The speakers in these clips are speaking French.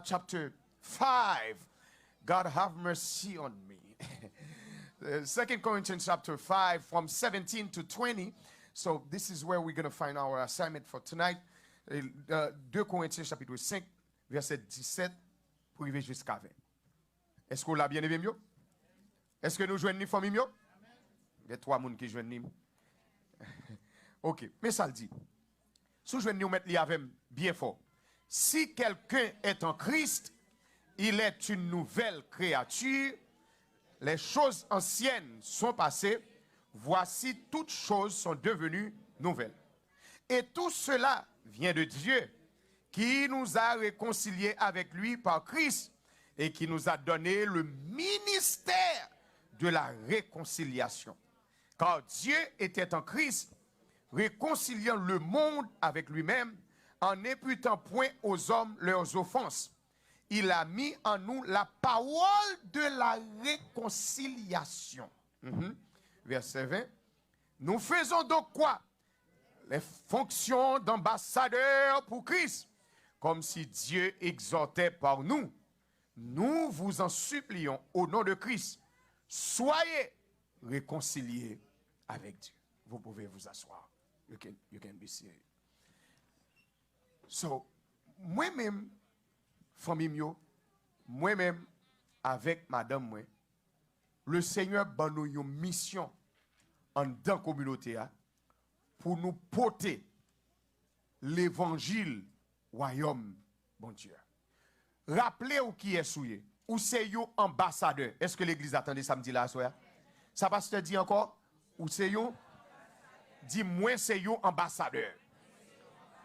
chapter 5. God have mercy on me. 2 Corinthians chapter 5 from 17 to 20. So this is where we're going to find our assignment for tonight. 2 Corinthiens chapitre 5, verset 17 pour arriver jusqu'à 20. Est-ce qu'on l'a bien aimé mieux? Est-ce que nous joignons une famille mieux? Il y a 3 personnes qui joignent. Ok, mais ça le dit. Si je nous mettre avec bien fort. Si quelqu'un est en Christ, il est une nouvelle créature. Les choses anciennes sont passées. Voici, toutes choses sont devenues nouvelles. Et tout cela vient de Dieu, qui nous a réconciliés avec lui par Christ et qui nous a donné le ministère de la réconciliation. Car Dieu était en Christ, réconciliant le monde avec lui-même, en n'imputant point aux hommes leurs offenses. Il a mis en nous la parole de la réconciliation. Verset 20. Nous faisons donc quoi? Les fonctions d'ambassadeurs pour Christ, comme si Dieu exhortait par nous. Nous vous en supplions au nom de Christ. Soyez réconciliés avec Dieu. Vous pouvez vous asseoir. You can be seated. So, moi-même, famille, moi-même, avec madame, moi, le Seigneur a nous une mission en dans la communauté pour nous porter l'évangile royaume, bon Dieu. Rappelez-vous qui est souillé. Ou c'est yon ambassadeur. Est-ce que l'église attendait samedi là, soir? Ça pasteur dit encore? Ou c'est yon? Dis moi c'est yon ambassadeur.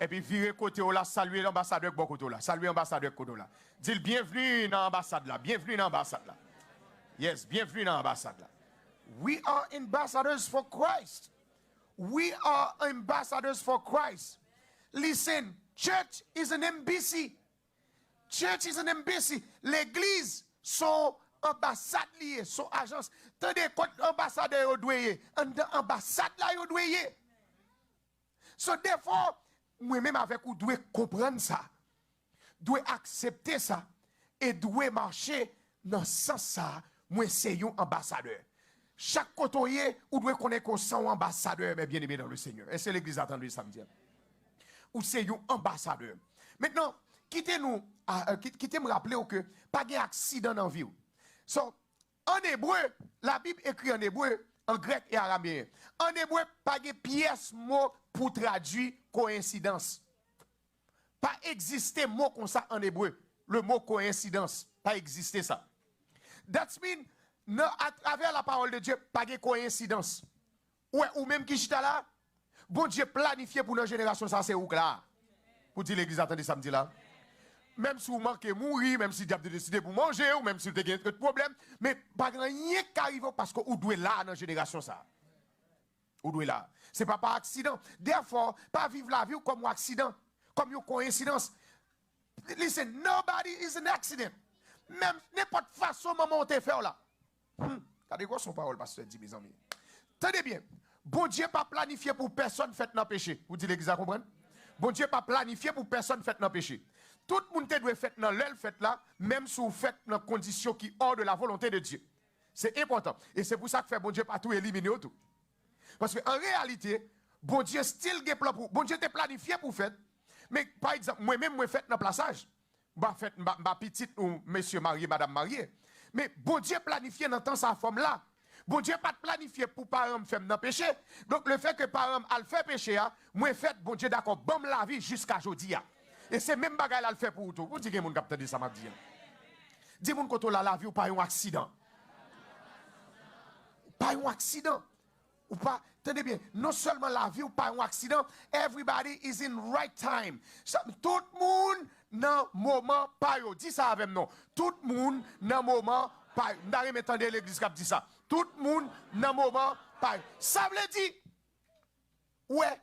Et puis virez côté là, saluez l'ambassadeur bon côté là. Saluez l'ambassadeur côté là. Dis bienvenue dans l'ambassade là. Bienvenue dans l'ambassade là. Yes, bienvenue dans l'ambassade là. We are ambassadors for Christ. We are ambassadors for Christ. Listen, church is an embassy. Church is an embassy. L'église, son ambassade liée, son agence. Tendez, quand ambassadeur au doué, ambassade là au doué. So therefore, moi-même avec vous, doit comprendre ça. Doit accepter ça. Et doit marcher dans ce sens ça. Moi, c'est un ambassadeur. Chaque côté, vous devez connaître qu'on est un ambassadeur, mais bien aimé dans le Seigneur. Et c'est l'église attendue samedi. Ou c'est un ambassadeur. Maintenant, quittez-nous me rappeler que pas d'accident dans la vie. So, en hébreu, la Bible écrit en hébreu, en grec et araméen. En hébreu, pas de pièce mot pour traduire coïncidence. Pas exister mot comme ça en hébreu. Le mot coïncidence. Pas exister ça. That means, à travers la parole de Dieu, pas de coïncidence. Ouais, ou même qui chita là, bon Dieu planifié pour notre génération, ça c'est où là? Pour dire l'église attendez samedi là. Même si vous manquez mourir, même si vous avez décidé pour manger, ou même si vous avez un problème, mais pas rien qui arrive parce que vous doit là dans la génération ça. Vous doit là. C'est pas par accident. Therefore, pas vivre la vie comme un accident, comme une coïncidence. Listen, nobody is an accident. Même n'importe façon moment on te fait là. Regardez quoi son parole, pasteur dit, mes amis. Tenez bien. Bon Dieu pas planifié pour personne fait dans le péché. Vous dites l'église à comprendre? Bon Dieu pas planifié pour personne fait dans le péché. Tout le monde doit faire dans l'œil fait là, même si vous faites dans condition qui hors de la volonté de Dieu. C'est important. Et c'est pour ça que fait bon Dieu pas tout éliminer tout. Parce qu'en réalité, bon Dieu still gen plan pour. Bon Dieu te planifié pour faire. Mais par exemple, moi-même, moi fait dans le plaçage. Ma petite ou monsieur marié, madame mariée. Mais bon Dieu planifié dans temps sa forme là. Bon Dieu pas planifié pour parents me faire dans péché. Donc le fait que parents al fait péché, moi fait bon Dieu d'accord, bon la vie jusqu'à aujourd'hui. Et c'est même bagaille là le fait pour tout. Vous dites que mon capteur de ça m'a dit. Dis mon koto la vie ou pas un accident. Pas un accident. Ou pas, tenez bien, non seulement la vie ou pas un accident, everybody is in right time. Tout le monde dans moment pas yo. Dis ça avec nous. Tout le monde dans moment pas. N'arrivez m'entendre l'église qui dit ça. Tout le monde dans moment pas. Ça veut dire ouais,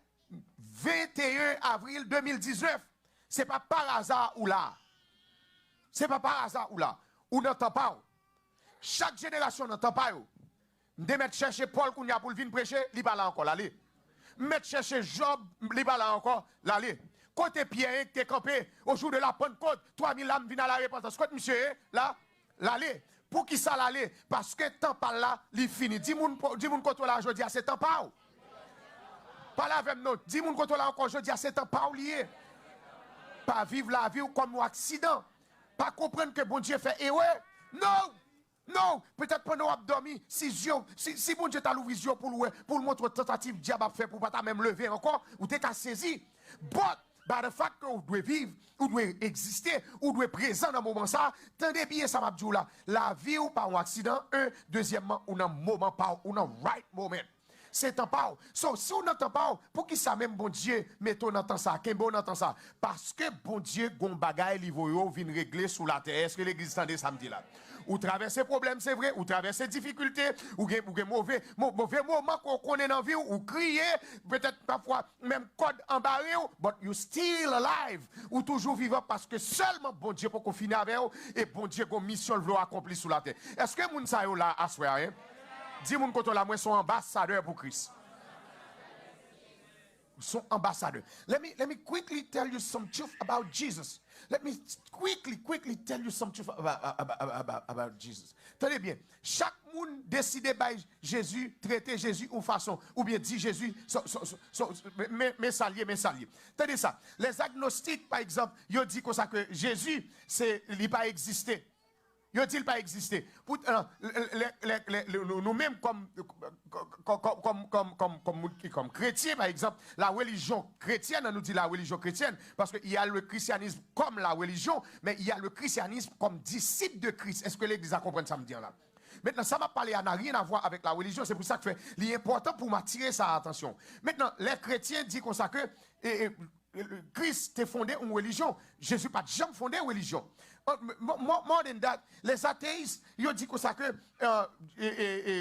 21 avril 2019. C'est pas par hasard ou là. C'est pas par hasard ou là. Ou n'entend pas. Chaque génération n'entend pas. De mettre chercher Paul Kounia pour venir prêcher, il va là encore l'aller. Mettre chercher Job, il va là encore l'aller. côté Pierre qui est campé au jour de la Pentecôte, 3000 âmes viennent à la repentance. Côté monsieur, là, l'aller. Pour qui ça l'aller? Parce que temps par là, il finit. Dis-moi quand là, je dis, c'est temps pas. Pas là avec nous. Dis-moi quand là encore, je dis, c'est temps pas oublié. Pas vivre la vie comme un accident. Pas comprendre que bon Dieu fait erreur. Non! Non! Peut-être pendant qu'on a dormi, si bon Dieu t'a l'ouvert les yeux pour le montrer tentative diable a fait pour pas même lever encore, ou t'es qu'à saisir. But, by the fact que vous devez vivre, vous devez exister, vous devez être présent dans le moment ça, tenez bien ça m'a dit là. La vie ou pas un accident, deuxièmement, ou un moment pas, ou un right moment. C'est temps pas. So, si on n'entend pas, pour qui ça même bon Dieu mettons dans ça, qu'un bon entend ça? Parce que bon Dieu, gon bagaille, il vient régler sous la terre. Est-ce que l'église tendait samedi là? Ou traverser problème, c'est vrai, ou traverser difficulté, ou mauvais moment qu'on connaît dans la vie, ou crier, peut-être parfois même code embarré, but you still alive, ou toujours vivant parce que seulement bon Dieu pour qu'on finisse avec vous, et bon Dieu qu'on mission le veut accomplir sous la terre. Est-ce que moun sa yo là à soi, hein? Dis-moi quand là, moi, sont ambassadeurs pour Christ. Sont ambassadeurs. Let me quickly tell you some truth about Jesus. Let me quickly tell you some truth about Jesus. Tenez bien, chaque monde décide par Jésus, traiter Jésus ou façon, ou bien dit Jésus, mais salier. Tenez ça, les agnostiques, par exemple, ils disent comme ça que Jésus, il n'a pas existé. Yo dit pas exister. Nous-mêmes comme chrétiens, par exemple, la religion chrétienne, on nous dit la religion chrétienne, parce qu'il y a le christianisme comme la religion, mais il y a le christianisme comme disciple de Christ. Est-ce que l'Église a compris ça me dit là? Maintenant, ça m'a parlé, ça n'a rien à voir avec la religion, c'est pour ça que c'est important pour m'attirer sa attention. Maintenant, les chrétiens disent comme ça que Christ a fondé une religion. Jésus n'a pas jamais fondé une religion. More than that, les athéistes, ils ont dit comme ça que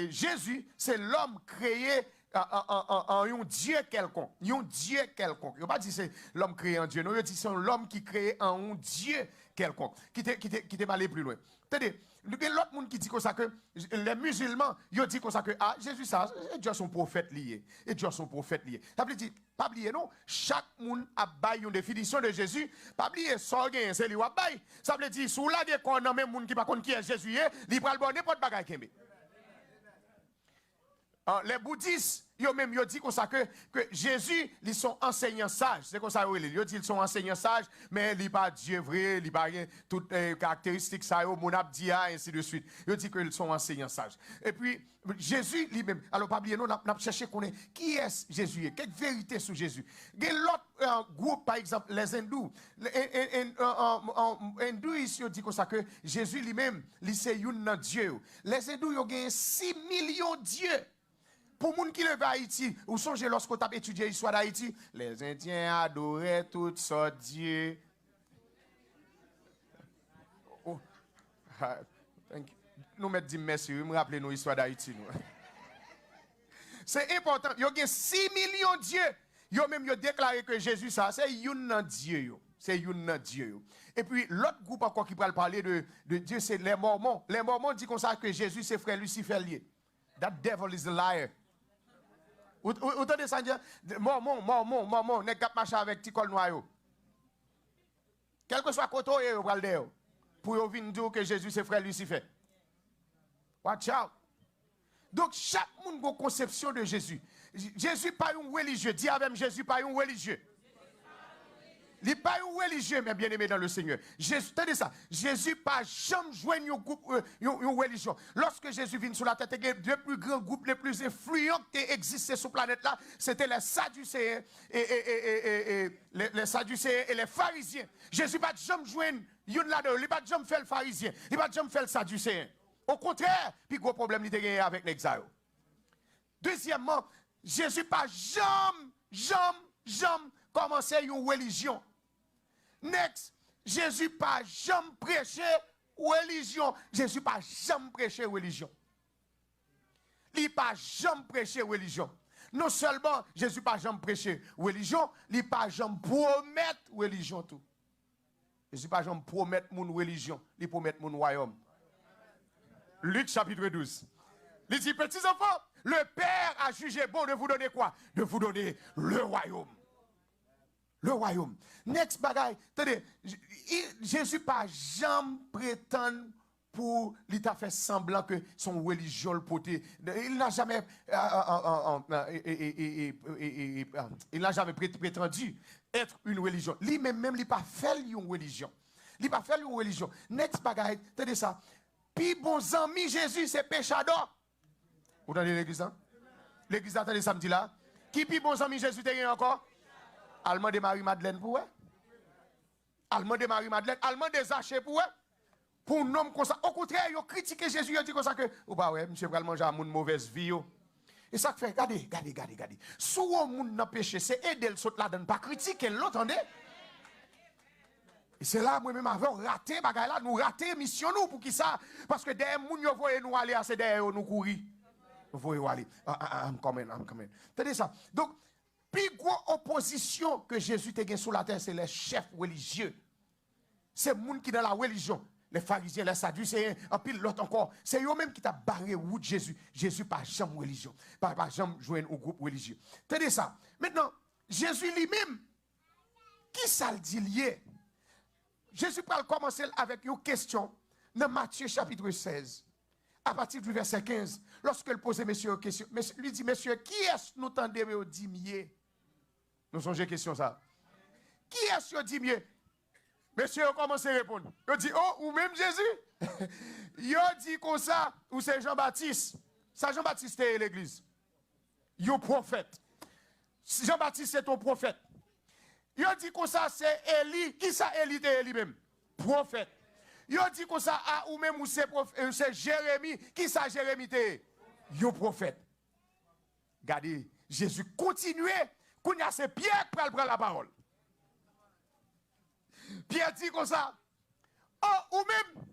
Jésus, c'est l'homme créé en un Dieu quelconque. Un Dieu quelconque. Ils n'ont pas dit c'est l'homme créé en Dieu. Non, ils ont dit c'est l'homme qui créé en un Dieu quelconque. Qui t'est allé plus loin. C'est-à-dire, il y a l'autre monde qui dit comme ça que les musulmans, ils ont dit comme ça que Jésus, ça, et Dieu son prophète lié. Et Dieu son prophète lié. Ça veut dire, pas oublier non, chaque monde a baillé une définition de Jésus. Pas oublier, c'est lui qui a baillé. Ça veut dire, si vous l'avez qu'on a même monde qui ne connaît qui est Jésus, il va le bon n'importe bagaille qui est. Les bouddhistes, ils disent comme ça que Jésus, ils sont enseignants sages. C'est comme ça qu'ils disent. Ils disent qu'ils sont enseignants sages, mais ils ne sont pas Dieu vrai, ils n'ont pas toutes les caractéristiques, mon abdia, ainsi de suite. Ils disent qu'ils sont enseignants sages. Et puis, Jésus lui-même, alors pas oublier, nous avons cherché qui est Jésus, quelle vérité sur Jésus. Il y a l'autre groupe, par exemple, les hindous. Les hindous, ils disent comme ça que Jésus lui-même, c'est un Dieu. Les hindous, ils ont 6 millions de dieux. Pour les gens qui lèvent à Haïti, vous songez lorsque vous avez étudié l'histoire d'Haïti, les Indiens adoraient toutes sortes de dieux. Oh. Nous mettons merci, vous me rappelez nos histoires d'Haïti. C'est important. Il y a 6 millions de dieux. Ils ont même déclaré que Jésus, ça, c'est un Dieu. C'est un Dieu. Et puis, l'autre groupe encore qui parle parler de Dieu, c'est les Mormons. Les Mormons disent comme ça que Jésus, c'est frère Lucifer lié. That devil is a liar. Vous entendez ça dire? Mormon, n'est pas marcher avec petit col noir. Quel que soit côté, vous parlez pour venir dire que Jésus, c'est frère Lucifer. Watch out. Donc, chaque monde a une conception de Jésus. Jésus pas un religieux. Dis avec Jésus pas un religieux. Il n'est pas un religieux, mais bien aimé dans le Seigneur. Jésus, tenez ça. Jésus pas jamais joint une religion. Lorsque Jésus vient sur la terre, les plus grands groupes, les plus influents qui existaient sur la planète là, c'était les Sadducéens les Sadducéens et les pharisiens. Jésus pas jamais joint une là-dedans. Il pas jamais fait le pharisien. Il pas jamais fait le Sadducéen. Au contraire, puis gros problème il était avec l'exil. Deuxièmement, Jésus pas jamais commencé une religion. Next, Jésus pas jamais prêché religion. Jésus pas jamais prêché religion. Il pas jamais prêché religion. Non seulement Jésus pas jamais prêché religion, il pas jamais promettre religion tout. Jésus pas jamais promettre mon religion, il promet mon royaume. Luc chapitre 12. Il dit, petits enfants, le Père a jugé bon de vous donner quoi? De vous donner le royaume. Le royaume. Next bagaille, attendez, Jésus pas jamais prétend pour l'état fait semblant que son religion le poté. Il n'a jamais prétendu être une religion. Lui-même, il pas fait une religion. Il pas fait une religion. Next bagaille, attendez ça. Puis bon ami Jésus c'est péchador. Vous entendez l'église hein? L'église attendez samedi là. Qui puis bon ami Jésus t'es encore? Allemand de Marie-Madeleine pour eux. Allemand de Marie-Madeleine, allemand de Zaché pour eux. Pour un homme comme ça. Au contraire, ils ont critiqué Jésus, ils ont dit comme ça que, ou bah ouais, monsieur va manger à une mauvaise vie. Et ça fait, regardez. Si un monde n'a péché, c'est aider le saut là-dedans, pas critiquer, l'entendez? Et c'est là, moi-même, avant, raté, bagaille là, nous raté, mission nous, pour qui ça? Parce que derrière, nous voyons nous aller, c'est derrière nous courir. Nous voyons aller. I'm coming. Tenez ça. Donc, plus grosse opposition que Jésus te gagne sur la terre, c'est les chefs religieux. C'est les gens qui dans la religion. Les pharisiens, les sadducéens, en pile l'autre encore. C'est eux-mêmes qui t'a barré route Jésus. Jésus pas jamais religion. Pas jamais joindre au groupe religieux. Tenez ça. Maintenant, Jésus lui-même, qui ça le dit lié? Jésus va commencer avec une question dans Matthieu chapitre 16. À partir du verset 15, lorsqu'il posait monsieur une question, lui dit, monsieur, qui est-ce que nous tendez au dimier? Nous songez question ça. Qui est-ce que dit mieux? Monsieur a commencé à répondre. Il dit, oh, ou même Jésus? Il dit comme ça, ou c'est Jean-Baptiste. Ça, Jean-Baptiste est l'église. Il est prophète. Jean-Baptiste est ton prophète. Il dit comme ça, c'est Élie. Qui ça, Élie est lui-même? Prophète. Il dit comme ça, ah, ou même ou c'est Jérémie. Qui ça, Jérémie est? Il est prophète. Regardez, Jésus continuait. Quand il y a ces Pierre qui prend la parole. Pierre dit comme ça, oh, ou même,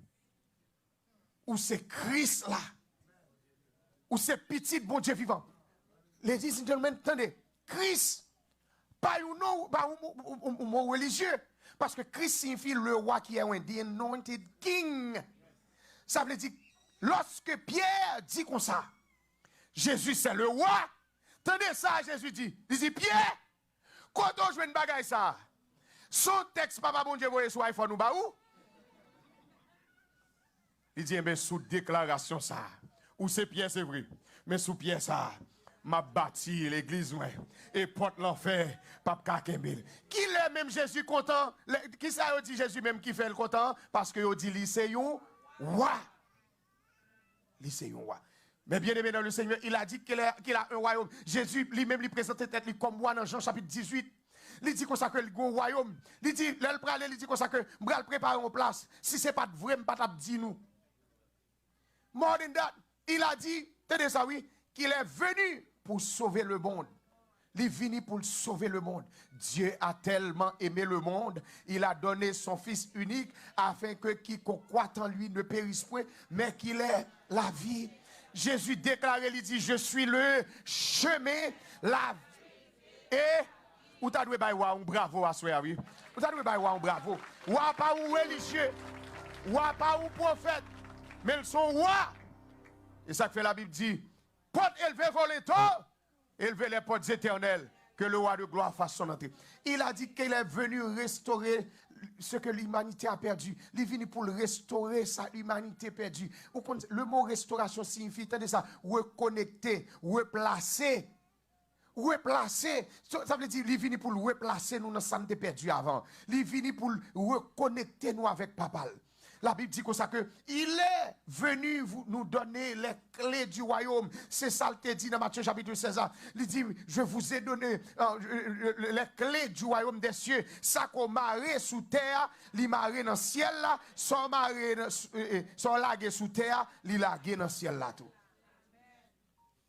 ou c'est Christ là, ou c'est petit bon Dieu vivant. Ladies and gentlemen, attendez, Christ, pas un nom, pas un mot religieux, parce que Christ signifie le roi qui est un, the anointed king. Ça veut dire, lorsque Pierre dit comme ça, Jésus c'est le roi, attendez ça, Jésus dit, il dit, Pierre, quand on joue une bagaille ça, son texte, papa bon Dieu, voyez sur iPhone ou ba où? Il dit, mais sous déclaration ça, ou c'est Pierre, c'est vrai, mais sous Pierre ça, m'a bâti l'église, ouais, et porte l'enfer, papa Kembel. Qui est même Jésus content? Qui ça dit Jésus même qui fait le content? Parce que il dit, lycéon, roi. Lycéon, roi. Mais bien aimé dans le Seigneur, il a dit qu'il a un royaume. Jésus lui-même lui présentait tête comme roi dans Jean chapitre 18. Il dit qu'on ça que le royaume. Il dit, il dit qu'on ça que je vais préparer en place. Si ce n'est pas vrai, je ne vais pas dire nous. More than that, il a dit, tenez ça oui, qu'il est venu pour sauver le monde. Il est venu pour sauver le monde. Dieu a tellement aimé le monde, il a donné son Fils unique afin que quiconque croit en lui ne périsse point, mais qu'il ait la vie. Jésus déclarait, il dit, je suis le chemin, la vie et... Ou t'as doué bailler un bravo à soi, oui. Ou t'as doué bailler un bravo. Ou pas un religieux. Ou pas un prophète. Mais ils sont rois. Et ça fait la Bible dit, porte élevé voleto, élevé les portes éternelles, que le roi de gloire fasse son entrée. Il a dit qu'il est venu restaurer ce que l'humanité a perdu. Il est venu pour restaurer sa humanité perdue. Le mot restauration signifie, attendez ça, reconnecter, replacer. Replacer, ça veut dire qu'il est venu pour replacer nous dans ce qui perdu avant. Il est venu pour reconnecter nous avec Papa. La Bible dit comme ça que il est venu nous donner les clés du royaume. C'est ça qu'il dit dans Matthieu chapitre 16. Il dit, je vous ai donné les clés du royaume des cieux. Ça qu'on marre sous terre, il marre dans le ciel là, son lagué sous terre, il lagué dans le ciel là tout.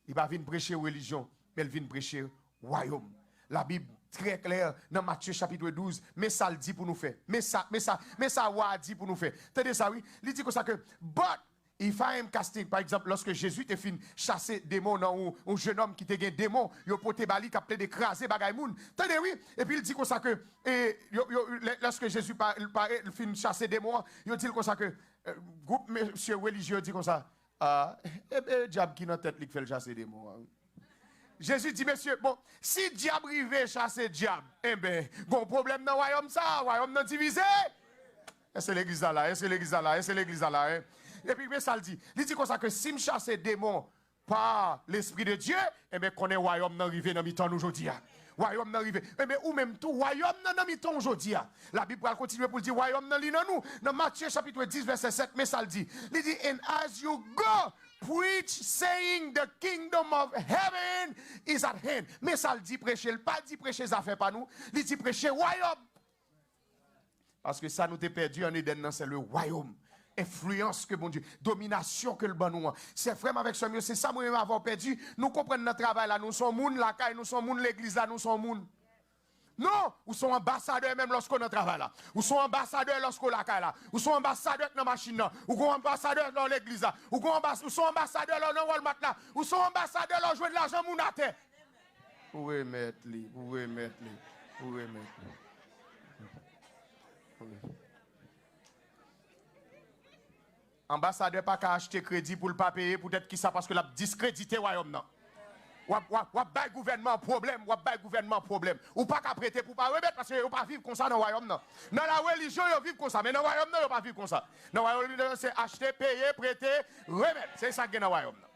Il va venir prêcher religion. Elle vient prêcher royaume. La Bible très claire dans Matthieu chapitre 12, mais ça le dit pour nous faire. Mais ça dit pour nous faire. Tenez ça oui, il dit comme ça que but if I am casting, par exemple, lorsque Jésus te fin chasser démon dans un jeune homme qui te gagne démon, il porté bali qui a plein d'écraser bagay moun. Tenez oui, et puis il dit comme ça que lorsque Jésus fin chasser démon, il dit comme ça que groupe monsieur religieux dit comme ça diable qui dans tête qui fait chasser démon. Jésus dit, monsieur, bon, si diable arrive chasser diable, eh bien, bon problème dans le royaume, ça, royaume non divisé. Et c'est l'église là, et c'est l'église là, et c'est l'église là. Et puis, mais ça le dit. Il dit comme ça que si je chasse des démons par l'Esprit de Dieu, eh bien, qu'on est royaume non arrivé dans mi-temps aujourd'hui. Royaume non arrivé. Eh bien, ou même tout, royaume non mi-temps aujourd'hui. La Bible va continuer pour dire royaume non li dans nous. Dans Matthieu chapitre 10, verset 7, mais ça le dit. Il dit, and as you go, preach saying the kingdom of heaven is at hand. Mais ça le dit prêcher, le pas dit prêcher ça fait pas nous. Il dit prêcher royaume. Parce que ça nous t'est perdu en Éden, c'est le royaume. Influence que bon Dieu, domination que le bon nous. C'est vraiment avec ce mieux, c'est ça moi-même avoir perdu. Nous comprenons notre travail là, nous sommes moun la caille, nous sommes moun l'église là, nous sommes moun. Non, nous sommes ambassadeurs même lorsqu'on travaille là. Nous sommes ambassadeurs lorsqu'on la caille là. Nous sommes ambassadeurs dans la machine là. Nous sommes ambassadeurs dans l'église là. Nous sommes ambassadeurs dans le Walmart là. Nous sommes ambassadeurs dans jouer de l'argent moun à terre. Vous pouvez mettre les, vous pouvez mettre les, vous pouvez mettre les. Ambassadeur pas qu'à acheter crédit pour le pas payer, peut-être qui ça parce que l'a discrédité royaume non. Ou bail gouvernement problème, ou bail gouvernement problème. Ou pas qu'à prêter pour pas remettre parce que ou pas vivre comme ça dans le royaume non. Dans la religion, ils vivent comme ça, mais dans le royaume non, ils pas vivre comme ça. Dans le royaume c'est acheter, payer, prêter, remettre. C'est ça qui est dans le royaume non.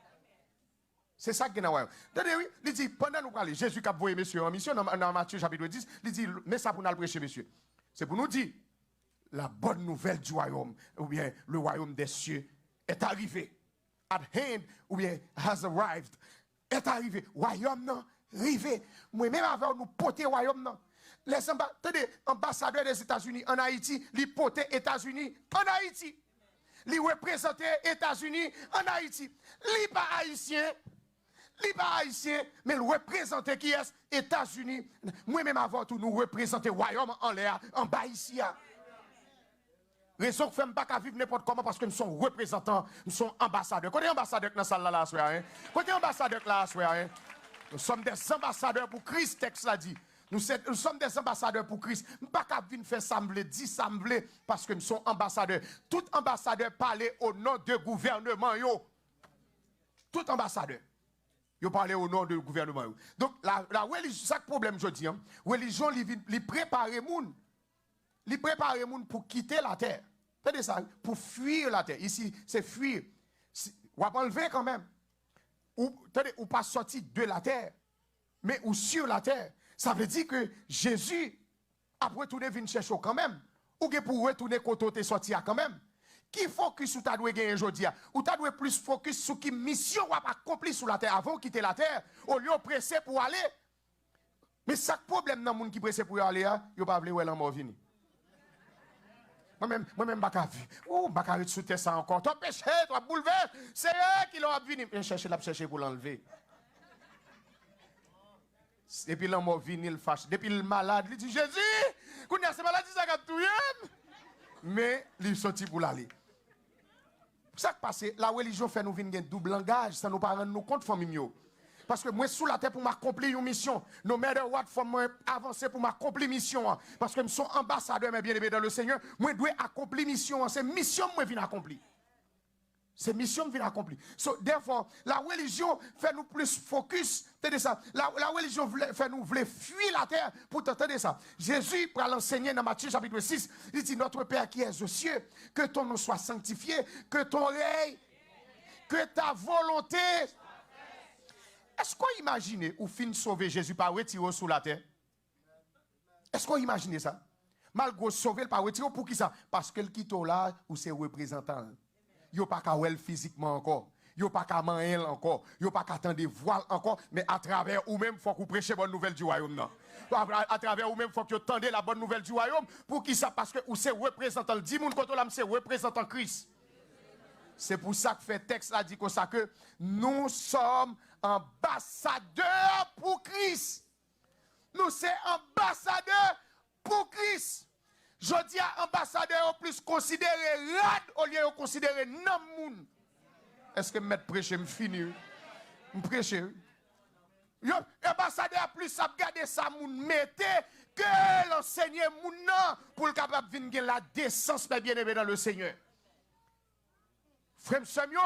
C'est ça qui est dans le royaume. Attendez, oui, il dit pendant nous parler, Jésus qui a envoyé monsieur en mission dans Matthieu chapitre 10, il dit mais ça pour nous prêcher monsieur. C'est pour nous dire la bonne nouvelle du royaume, ou bien le royaume des cieux, est arrivé. At hand, ou bien has arrived. Est arrivé. Royaume non, arrivé. Moi-même avant nous porter royaume non. Les ambassadeurs des États-Unis en Haïti, les porter États-Unis en Haïti. Les représenter États-Unis en Haïti. Les pas haïtiens. Les pas haïtiens, mais le représenter qui est États-Unis. Moi-même avant tout, nous représenter royaume en l'air, en bas ici. Raison que je ne pas vivre n'importe comment parce que nous sommes représentants, nous sommes ambassadeurs. Quand on est ambassadeur dans la salle là, quand on est ambassadeur là, nous sommes des ambassadeurs pour Christ, texte l'a dit. Nous sommes des ambassadeurs pour Christ. Nous ne pouvons pas venir faire sembler, dire sembler parce que nous sommes ambassadeurs. Tout ambassadeur parle au nom du gouvernement. Tout ambassadeur. Yo parle au nom du gouvernement. Donc la religion, c'est le problème je dis. La religion, il prépare les gens. Il prépare les gens pour quitter la terre. C'est ça, pour fuir la terre. Ici, c'est fuir. On va enlever quand même. Ou pas sortir de la terre, mais ou sur la terre. Ça veut dire que Jésus, après retourner venir chercher quand même. Ou que pour retourner quand tu es sorti quand même. Qui focus ou tu dois gagner aujourd'hui? Ou tu dois plus focus sur qui mission ou accomplir sur la terre avant de quitter la terre, au lieu de presser pour aller. Mais ça problème dans le monde qui presse pour aller, il ne pas vouloir aller en venir. Moi-même, je ne vais pas sous ça encore. Tu as péché, tu as bouleversé. C'est eux qui l'ont venu. Je cherche pour l'enlever. Et puis l'homme venu, il fâche. Depuis le malade, il dit Jésus, qu'on a cette maladie, ça va tout. Mais il est sorti pour l'aller. Ça qui passe, la religion fait nous venir un double langage, ça nous pas rendre nous compte, famille. Parce que moi, sous la terre pour m'accomplir une mission. No matter what, faut moi avancer pour m'accomplir mission. Parce que je suis ambassadeur, mais bien aimé dans le Seigneur. Moi, je dois accomplir mission. C'est mission que je viens accomplir. C'est mission que je viens accomplir. So, therefore, la religion fait nous plus focus. Tenez ça. La religion fait nous vouloir fuir la terre. Pour t'entendre ça. Jésus, pour l'enseigner dans Matthieu chapitre 6, il dit notre Père qui est aux cieux, que ton nom soit sanctifié, que ton règne, que ta volonté. Est-ce qu'on imagine ou fin sauver Jésus par retirer sous la terre? Est-ce qu'on imagine ça? Malgré sauver par retirer pour qui ça? Parce que le quitte là ou c'est représentant. Yo pas qu'à well physiquement encore. Yo pas qu'à manger encore. Yo pas qu'à attendre voile encore. Mais à travers ou même faut qu'on prêche bonne nouvelle du royaume. Non. À travers ou même faut que tendez la bonne nouvelle du royaume. Pour qui ça? Parce que ou c'est représentant. Le 10 moun koto là c'est représentant Christ. C'est pour ça que fait texte là dit comme ça que nous sommes ambassadeurs pour Christ. Nous sommes ambassadeurs pour Christ. Je dis à ambassadeur au plus considéré rad au lieu de considérer non moun. Est-ce que me prêcher me finir? Me prêcher. Yo ambassadeur plus ça garder ça moun mettez que l'enseigner moun nan pour le capable venir la décence bien aimé dans le Seigneur. Frère Samuel,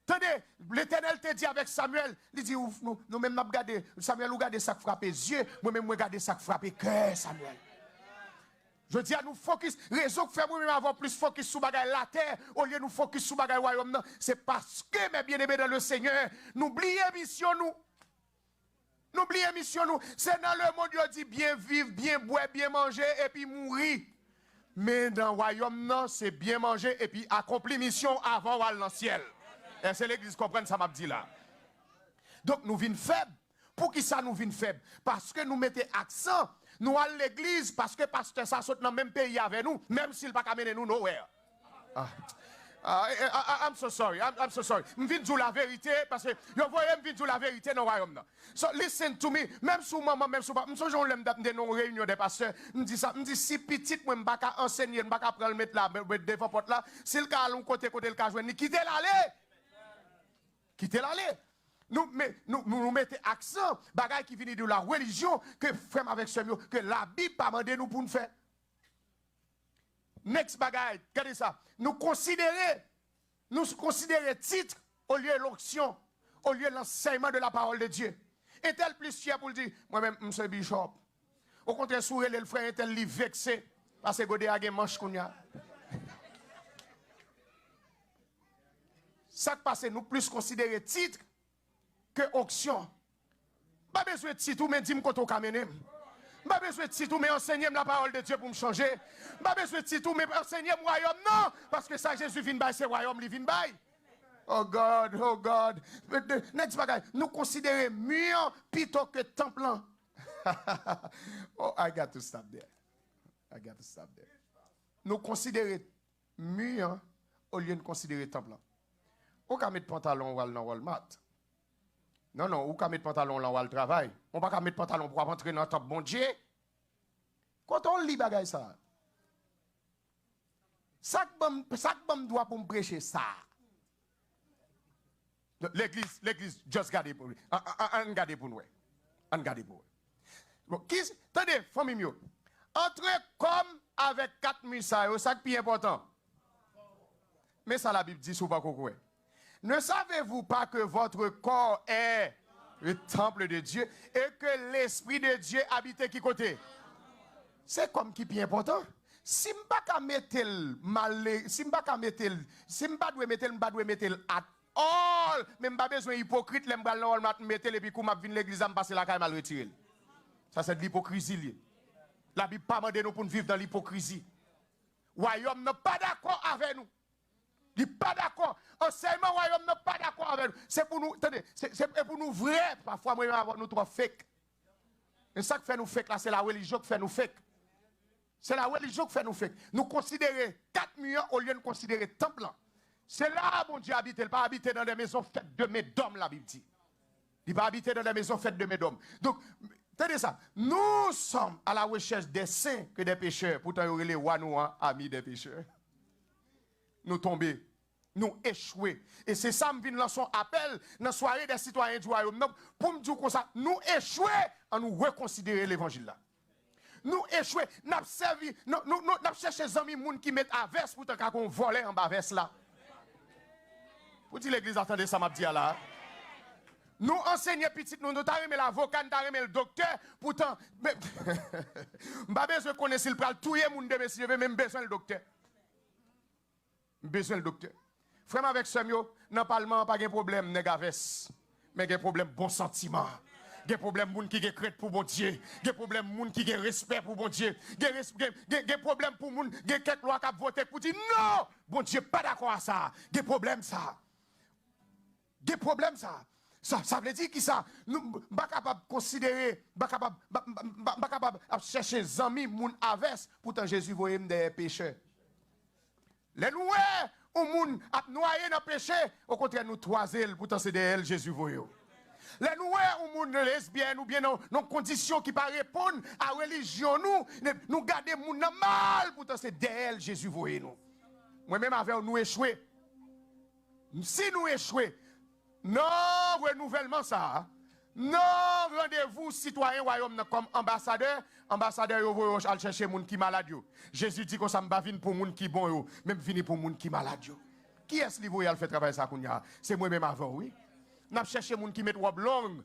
Attendez, l'Éternel te dit avec Samuel, il dit, nous même nous regardé, Samuel nous regardé ça qui frappe les yeux, moi-même regarder ça qui frappe le cœur, Samuel. Je dis à nous focus, raison que fait moi-même avoir plus focus sur bagaille la terre, au lieu de nous focus sur bagaille royaume, c'est parce que, mes bien-aimés dans le Seigneur, n'oubliez mission nous. N'oubliez mission nous. C'est dans le monde, il dit bien vivre, bien boire, bien manger, et puis mourir. Mais dans le royaume, non, c'est bien manger, et puis accomplir mission avant d'aller dans le ciel. Et c'est l'église qui comprend ça m'a dit là. Donc nous venons faibles. Pour qui ça nous vient faibles? Parce que nous mettons accent. Nous allons à l'église parce que pasteur ça saute dans le même pays avec nous, même s'il ne va pas mener nous nowhere. I'm so sorry. I'm so sorry. Je viens dire la vérité parce que vous voyez, je viens dire la vérité dans le royaume. So listen to me. Même sous maman, même sous papa. Je suis l'aime dans une réunion des pasteurs. Je dis ça. Je dis si petit, moi, je ne vais pas enseigner, je ne vais pas prendre le mettre là, devant porte là. Si le cas à côté, le cas jouer, quittez l'aller. Quittez l'aller. Nous mettons accent, bagaille qui vient de la religion, que frère avec ce mieux, que la Bible pas demandé nous pour nous faire. Next bagaille, regardez ça. Nous considérer titre au lieu de l'onction, au lieu de l'enseignement de la parole de Dieu. Est-elle plus fier pour le dire, moi-même, je suis bishop. Au contraire, sourire le frère est-elle li vexé, parce que godé a gen manche qu'on y a. Ça qui passe, nous plus considérer titre que onction. Pas besoin de titre, mais dis-moi quand on camène. Pas besoin de titre, mais enseigner la parole de Dieu pour me changer. Pas besoin de titre, mais enseigner le royaume, non. Parce que ça, Jésus vient by, c'est royaume, il vient by. Oh God, oh God. Next bagaille, nous considérons mieux plutôt que temple. Oh, I got to stop there. I got to stop there. Nous considérons mieux au lieu de considérer temple. Ou ka mettre pantalon ou dans Walmart. Non, ou ka mettre pantalon là ou al travail. On pas ka mettre pantalon pour rentrer dans le temple bon Dieu. Quand on lit bagay ça. Ça que doit pour me prêcher ça. L'église just garder pour lui. On garder pour nous. On garder pour. Bon, attendez, famille mieux. Entrer comme avec 4000 ça, c'est plus important. Mais ça la Bible dit sous pas quoi. Ne savez-vous pas que votre corps est le temple de Dieu et que l'Esprit de Dieu habite qui côté? C'est comme qui est important. Si je ne peux pas mettre mal, si je ne peux pas mettre, si je ne peux pas mettre at all, mais je n'ai pas besoin d'hypocrite, je vais mettre et puis quand je viens à l'église, je vais passer la caille mal retirer. Ça c'est de l'hypocrisie. La Bible pas demandé nous pour vivre dans l'hypocrisie. Royaume n'est pas d'accord avec nous. Il n'est pas d'accord. Enseignement royaume n'est pas d'accord avec nous. C'est pour nous, attendez, c'est pour nous vrai. Parfois, moi, nous trop fake. Et ça qui fait nous fake là, c'est la religion qui fait nous fake. C'est la religion qui fait nous fake. Nous considérons 4 millions au lieu de considérer temple. C'est là, mon Dieu, habite. Il ne pas habiter dans des maisons faites de médômes, la Bible dit. Il ne pas habiter dans des maisons faites de médômes. Donc, tenez ça. Nous sommes à la recherche des saints que des pécheurs. Pourtant, il y aurait les Wanouan, amis des pécheurs. Nous tomber, nous échouer. Et c'est ça, je viens lancer un appel dans la soirée des citoyens du royaume. Pour me dire comme ça, nous échouer en nous reconsidérer l'évangile là. Nous échouer, nous servi, nous chercher des amis qui mettent à verse pour qu'on vole en bas verse là. Pour dire l'église, attendez ça, m'a dit là. Nous enseignons petit, nous avons l'avocat, nous avons le docteur, pourtant, je n'ai pas besoin de connaître s'il parle tout le monde de messieurs, je même besoin le docteur. Besoin le docteur. Frère avec Samuel, dans le Parlement, pas de problème négaves, mais de problème bon sentiment. De problème moun qui crête pour bon Dieu. De problème moun qui respect pour bon Dieu. De problème pour moun qui quelques lois qui voté pour dire non, bon Dieu pas d'accord à ça. De problème ça. De problème ça. Ça veut dire qui ça? Nous pas capable considérer, pas capable chercher des amis moun averse, pourtant Jésus voyait des pécheurs. Les noirs, au monde, a noyé dans le péché, au contraire, nous toiser, pourtant c'est d'elle Jésus voyait. Les noirs, au monde, lesbiennes, ou bien nos conditions qui ne répondent à la religion, nous gardons le monde mal, pourtant c'est d'elle Jésus voyait nous. Moi-même, avec nous échoué. Si nous échouons, non, renouvellement ça. Non, rendez-vous citoyen royaume comme ambassadeur. Ambassadeur, vous allez chercher les gens qui sont malades. Jésus dit que ça ne va pas venir pour les gens qui sont bons, même venir pour les gens qui sont malades. Qui est-ce qui voyait faire travail ça? C'est moi-même avant, oui. N'a cherché moun qui met robe longue.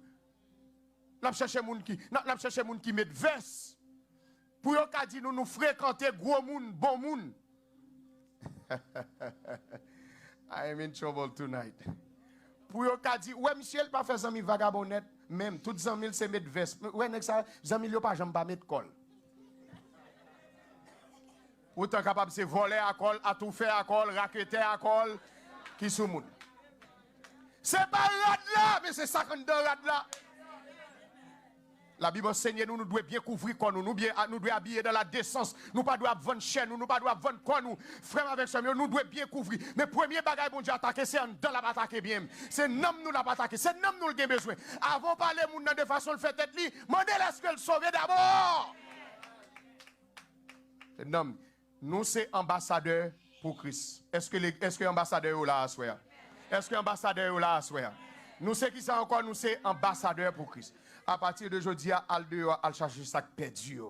N'a cherché moun qui met veste. Pour yon ka di nous fréquenter gros moun, bon moun. I am in trouble tonight. Pour yon ka di, ouais monsieur, il pas fait zami vagabonnette, même tout zami c'est mettre veste. Ouais nek ça, zami yo pas jamais pas mettre col. Autant capable c'est voler à col, à tout faire à col, raqueter à col, qui sou moun. C'est pas rad là, mais c'est ça qu'on dans rad là. La Bible enseigne nous devons bien couvrir quoi nous devons habiller dans la décence. Nous pas doit vendre chaîne, nous pas doit vendre quoi nous. Frère avec ça, nous devons bien couvrir. Mais premier bagage bon Dieu attaquer c'est dans la attaquer bien. C'est nom nous la attaquer, c'est nom nous le besoin. Avant parler moun de façon le fait tête li, mandez est-ce que le sauver d'abord. C'est nom nous c'est ambassadeur pour Christ. Est-ce que ambassadeur là à soir? Est-ce que ambassadeur là à soir? Nous c'est qui ça encore nous c'est ambassadeur pour Christ. À partir de aujourd'hui, al dehors, al chercher ça perdu.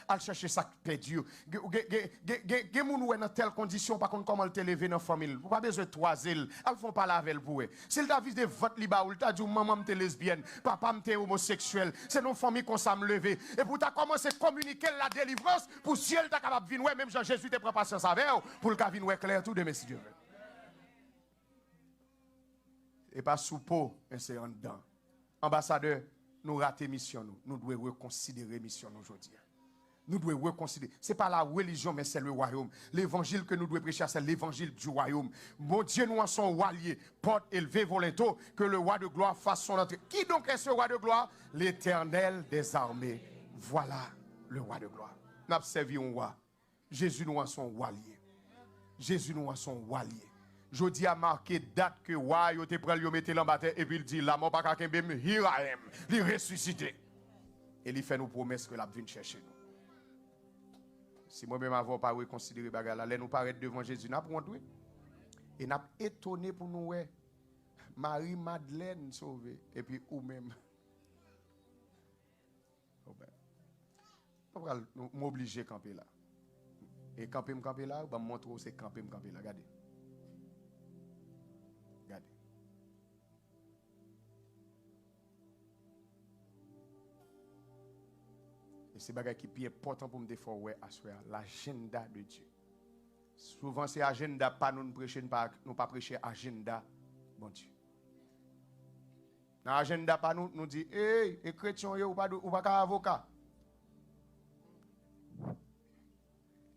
Al chercher ça perdu. Gen moun ou dans telle condition par contre comment le lever dans famille. Vous pas besoin de toiser, al font pas laver pour eux. S'il t'a vu de vote liba ou t'a dit maman m'te lesbienne, papa m'te homosexuel, c'est nos familles qu'on s'am lever et pour t'a commencer à communiquer la délivrance pour si elle t'a capable venir ouais même Jean Jésus te prend patience avec pour le ca venir clair tout de messieurs. Et pas sous peau, c'est en dedans. Ambassadeur, nous ratons mission, nous devons reconsidérer mission aujourd'hui. Nous devons reconsidérer. Ce n'est pas la religion, mais c'est le royaume. L'évangile que nous devons prêcher, c'est l'évangile du royaume. Mon Dieu, nous en sommes alliés, porte élevée volonto, que le roi de gloire fasse son entrée. Qui donc est ce roi de gloire? L'Éternel des armées. Voilà le roi de gloire. Nous avons servi un roi. Jésus nous en sommes alliés. Jésus nous en sommes alliés. Jodi a marqué date que roi yo te prend yo mette l'embaté et puis il dit la mort pas ka kembe here I am, il ressuscité. Et il fait nous promesse que l'a vinn chercher nous. Si moi même avant pas reconsidérer bagarre là, nous paraître devant Jésus n'a pour honte et n'a étonné pour nous ouais. Marie Madeleine sauvée et puis ou même on va m'obliger camper là. Et camper là, va me montrer c'est camper là, regardez. Et c'est bagage qui est plus important pour me défendre ouais asseoir l'agenda de Dieu. Souvent c'est agenda pas nous prêcher nous pas prêcher agenda bon Dieu. Dans agenda pas nous dit hey et chrétien ou pas avocat.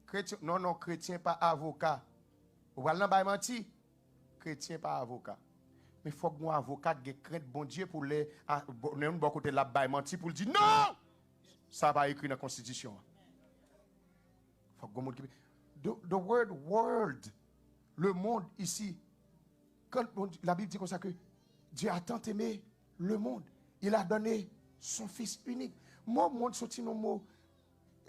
Chrétien non chrétien pas avocat. Ou va nan bay menti. Chrétien pas avocat. Mais faut que mon avocat ait crainte bon Dieu pour les bon côté la bay menti pour dire non. Ça va écrit dans la Constitution. The word world, le monde ici, quand la Bible dit comme ça que Dieu a tant aimé le monde, il a donné son Fils unique. Moi, monde sorti dans le mot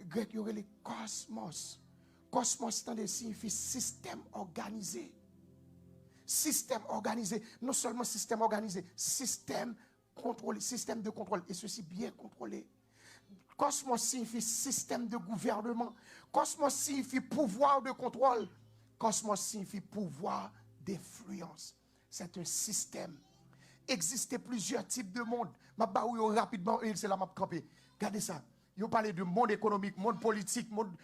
grec, il y aurait le cosmos. Cosmos signifie système organisé. Système organisé, non seulement système organisé, système contrôlé, système de contrôle, et ceci bien contrôlé. Cosmos signifie système de gouvernement. Cosmos signifie pouvoir de contrôle. Cosmos signifie pouvoir d'influence. C'est un système. Existait plusieurs types de monde. Ma baou rapidement, c'est la map campé. Regardez ça. Ils parlent de monde économique, monde politique, monde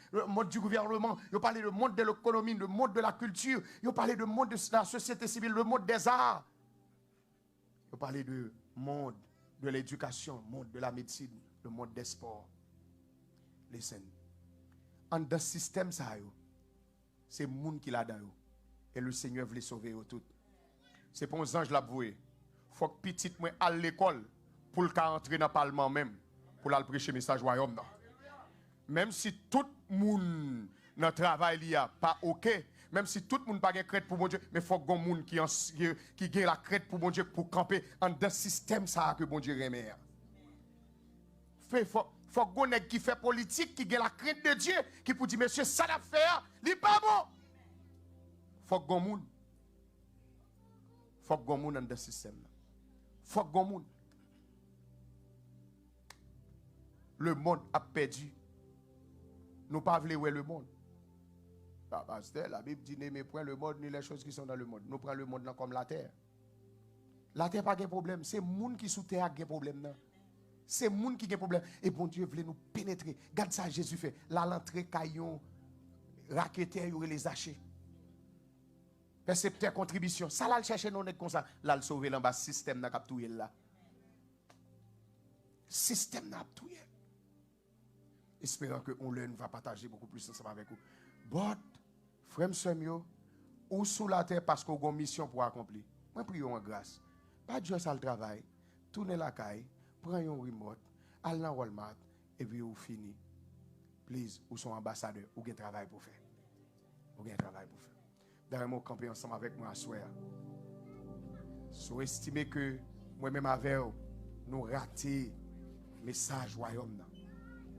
du gouvernement. Ils parlent de monde de l'économie, le monde de la culture. Ils parlent de monde de la société civile, le monde des arts. Ils parlent de monde de l'éducation, monde de la médecine, le monde des sports. Listen. En dans ce système, c'est le monde qui l'a dedans. Et le Seigneur veut les sauver tout. C'est pour les anges la vouer. Il faut que petit moi à l'école pour le cas entrer dans le parlement même. Pour aller prêcher le message royaume. Même si tout le monde dans le travail il y a pas OK, même si tout le monde n'a pas de crête pour mon Dieu, mais il faut que les monde qui a la crête pour mon Dieu pour camper en dans système ça que mon Dieu remet. Faut que qui fait politique qui a la crainte de Dieu qui pour dire monsieur ça l'a fait, il pas bon. Faut que monde dans le système. Faut que monde. Le monde a perdu. Nous ne pouvons pas voir le monde. Pasteur, la Bible dit n'aimez point le monde ni les choses qui sont dans le monde. Nous prenons le monde là comme la terre. La terre pas de problème, c'est monde qui sous terre qui a problème là. C'est monde qui a problème et bon Dieu voulait nous pénétrer. Regarde ça Jésus fait. Là l'entrée caillon raqueteur y aurait les hachés. Percepteur contribution. Ça là le chercher non comme ça. Là le sauver là bas système n'a captué là. Système n'a captué. Espérant que on ne va partager beaucoup plus ensemble avec vous. But frère Samuel ou sous la terre parce qu'on a une mission pour accomplir. Moi prions en grâce. Pas Dieu ça le travail. Tournez la caille, prenez un remote, allez dans Walmart et puis vous finissez. Please, ou sont ambassadeurs, ou avez un travail pour faire. Ou avez un travail pour faire. D'ailleurs, moi, camper ensemble avec moi à soir. Sous-estimez que moi-même avec vous, nous raté le message royaume.